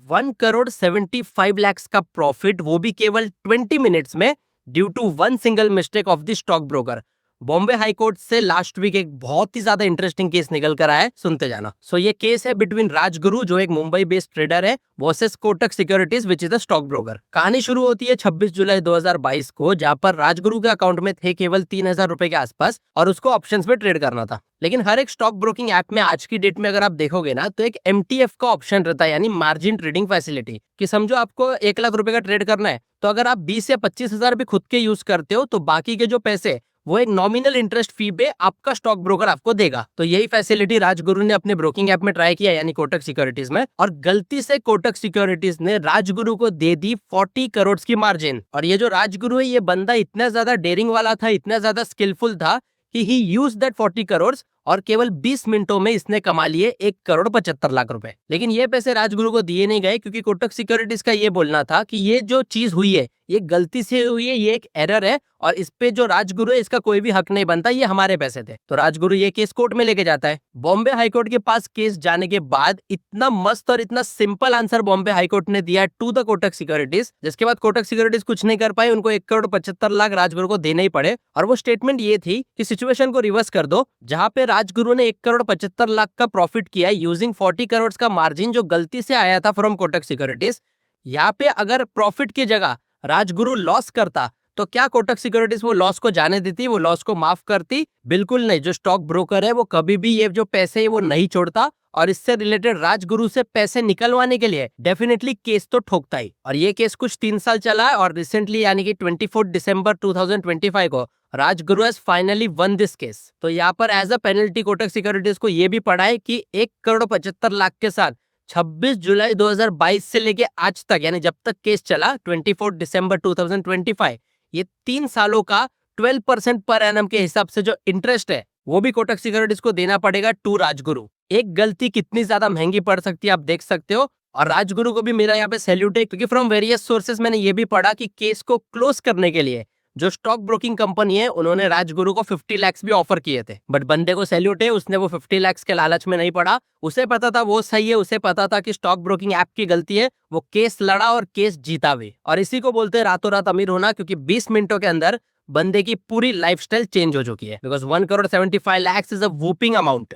1 करोड़ 75 लाख का प्रॉफिट, वो भी केवल 20 मिनट्स में, due to one single mistake of the stock broker. Bombay high court से लास्ट वीक एक बहुत ही ज्यादा इंटरेस्टिंग केस निकल कर आया है, सुनते जाना। ये केस है बिटवीन राजगुरु, जो एक मुंबई बेस्ड ट्रेडर है, versus Kotak securities which is a stock broker. कहानी शुरू होती है 26 जुलाई 2022 को, जहां पर राजगुरु के अकाउंट में थे केवल 3,000 रुपए के आसपास और उसको ऑप्शंस में ट्रेड करना था। लेकिन हर एक स्टॉक ब्रोकिंग ऐप में आज की डेट में अगर आप देखोगे ना, तो एक MTF का ऑप्शन रहता है, यानी मार्जिन ट्रेडिंग फैसिलिटी, कि समझो आपको 1 लाख रुपए का ट्रेड करना है, तो अगर आप 20 या 25,000 भी खुद के यूज करते हो, तो बाकी के जो पैसे वो एक नॉमिनल इंटरेस्ट फी पे आपका स्टॉक ब्रोकर आपको देगा। तो यही फैसिलिटी राजगुरु ने अपने ब्रोकिंग ऐप में ट्राई किया, यानी कोटक सिक्योरिटीज में, और गलती से कोटक सिक्योरिटीज ने राजगुरु को दे दी 40 करोड़ की मार्जिन। और ये जो राजगुरु है, ये बंदा इतना ज्यादा डेयरिंग वाला था, इतना ज्यादा स्किलफुल था कि ही यूज्ड दैट 40 करोड़ और केवल 20 मिनटों में इसने कमा लिए 1 करोड़ 75 लाख रुपए। लेकिन ये पैसे राजगुरु को दिए नहीं गए, क्योंकि कोटक सिक्योरिटीज का ये बोलना था कि ये जो चीज हुई है, ये गलती से हुई है, ये एक एरर है, और इस पे जो राजगुरु है, इसका कोई भी हक नहीं बनता, ये हमारे पैसे थे। तो राजगुरु ये केस कोर्ट में लेके जाता है। बॉम्बे हाईकोर्ट के पास केस जाने के बाद इतना मस्त और इतना सिंपल आंसर बॉम्बे हाईकोर्ट ने दिया टू द कोटक सिक्योरिटीज, जिसके बाद कोटक सिक्योरिटीज कुछ नहीं कर पाए, उनको 1 करोड़ 75 लाख राजगुरु को देने ही पड़े। और वो स्टेटमेंट ये थी कि सिचुएशन को रिवर्स कर दो, जहां पे राजगुरु ने 1 करोड़ 75 लाख का प्रॉफिट किया यूजिंग 40 करोड़ का मार्जिन, जो गलती से आया था फ्रॉम कोटक सिक्योरिटीज। यहाँ पे अगर प्रॉफिट की जगह राजगुरु लॉस करता, तो क्या कोटक सिक्योरिटीज वो लॉस को जाने देती, वो लॉस को माफ करती? बिल्कुल नहीं। जो स्टॉक ब्रोकर है, वो कभी भी ये जो पैसे है वो नहीं छोड़ता, और इससे रिलेटेड राजगुरु से पैसे निकलवाने के लिए डेफिनेटली केस तो ठोकता ही। और ये केस कुछ 3 साल चला है, और रिसेंटली यानी कि 24 दिसंबर 2025 को Rajguru has finally won this case. तो यहाँ पर as a penalty Kotak securities को ये भी पड़ा है कि 1 करोड़ 75 लाख के साथ 26 जुलाई 2022 से लेके आज तक, यानी जब तक केस चला 24 दिसंबर 2025, ये 3 सालों का 12% पर एनम के हिसाब से जो इंटरेस्ट है, वो भी कोटक सिक्योरिटीज को देना पड़ेगा टू राजगुरु। एक गलती कितनी ज्यादा महंगी पड़ सकती है, आप देख सकते हो। और राजगुरु को भी मेरा यहाँ पे सैल्यूट है, क्योंकि फ्रॉम वेरियस सोर्सेस मैंने ये भी पढ़ा कि केस को क्लोज करने के लिए जो स्टॉक ब्रोकिंग कंपनी है, उन्होंने राजगुरु को 50 लाख भी ऑफर किए थे। बट बंदे को सैल्यूट है, उसने वो 50 लाख के लालच में नहीं पड़ा। उसे पता था वो सही है, उसे पता था कि स्टॉक ब्रोकिंग ऐप की गलती है, वो केस लड़ा और केस जीता भी। और इसी को बोलते हैं रातों रात अमीर होना, क्योंकि 20 मिनटों के अंदर बंदे की पूरी लाइफस्टाइल चेंज हो चुकी है। Because 1 crore 75 lakh is a whooping amount.